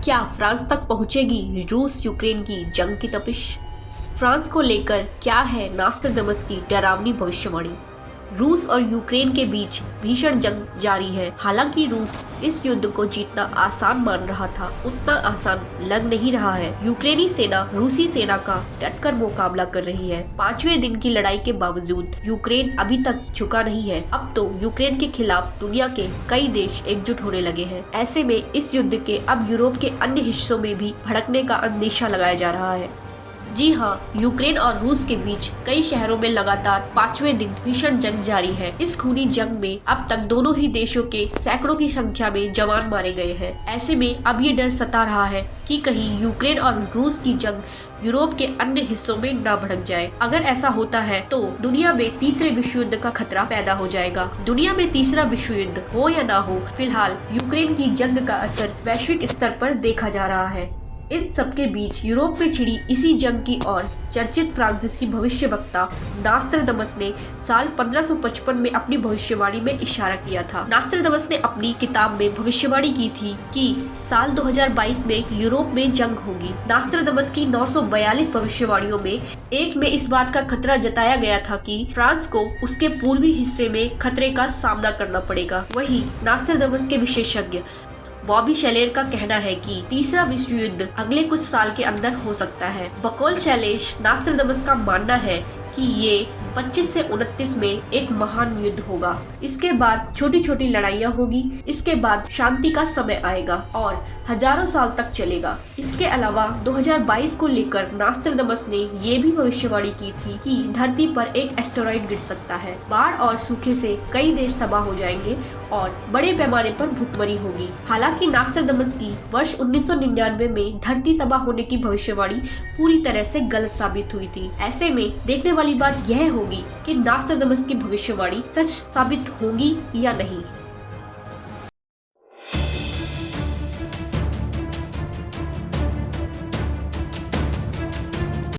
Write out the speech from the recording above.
क्या फ्रांस तक पहुंचेगी रूस यूक्रेन की जंग की तपिश? फ्रांस को लेकर क्या है नास्ट्राडामस की डरावनी भविष्यवाणी? रूस और यूक्रेन के बीच भीषण जंग जारी है। हालांकि रूस इस युद्ध को जीतना आसान मान रहा था, उतना आसान लग नहीं रहा है। यूक्रेनी सेना रूसी सेना का डटकर मुकाबला कर रही है। 5वें दिन की लड़ाई के बावजूद यूक्रेन अभी तक झुका नहीं है। अब तो यूक्रेन के खिलाफ दुनिया के कई देश एकजुट होने लगे हैं। ऐसे में इस युद्ध के अब यूरोप के अन्य हिस्सों में भी भड़कने का अंदेशा लगाया जा रहा है। जी हाँ, यूक्रेन और रूस के बीच कई शहरों में लगातार 5वें दिन भीषण जंग जारी है। इस खूनी जंग में अब तक दोनों ही देशों के सैकड़ों की संख्या में जवान मारे गए हैं। ऐसे में अब ये डर सता रहा है कि कहीं यूक्रेन और रूस की जंग यूरोप के अन्य हिस्सों में न भड़क जाए। अगर ऐसा होता है तो दुनिया में तीसरे विश्व युद्ध का खतरा पैदा हो जाएगा। दुनिया में तीसरा विश्व युद्ध हो या ना हो, फिलहाल यूक्रेन की जंग का असर वैश्विक स्तर पर देखा जा रहा है। इन सबके बीच यूरोप में छिड़ी इसी जंग की और चर्चित फ्रांसीसी भविष्यवक्ता नास्ट्राडामस ने साल 1555 में अपनी भविष्यवाणी में इशारा किया था। नास्ट्राडामस ने अपनी किताब में भविष्यवाणी की थी कि साल 2022 में यूरोप में जंग होगी। नास्ट्राडामस की 942 भविष्यवाणियों में एक में इस बात का खतरा जताया गया था कि फ्रांस को उसके पूर्वी हिस्से में खतरे का सामना करना पड़ेगा। वहीं नास्ट्राडामस के विशेषज्ञ बॉबी शैलेर का कहना है कि तीसरा विश्व युद्ध अगले कुछ साल के अंदर हो सकता है। बकौल शैलेश, नास्ट्राडामस का मानना है कि ये 25 से 29 में एक महान युद्ध होगा। इसके बाद छोटी छोटी लड़ाइयाँ होगी। इसके बाद शांति का समय आएगा और हजारों साल तक चलेगा। इसके अलावा 2022 को लेकर नास्ट्राडामस ने ये भी भविष्यवाणी की थी कि धरती पर एक एस्टेरॉइड गिर सकता है। बाढ़ और सूखे से कई देश तबाह हो जाएंगे और बड़े पैमाने पर भूखमरी होगी। हालांकि नास्ट्राडामस की वर्ष 1999 में धरती तबाह होने की भविष्यवाणी पूरी तरह से गलत साबित हुई थी। ऐसे में देखने वाली बात यह होगी कि नास्ट्राडामस की भविष्यवाणी सच साबित होगी या नहीं।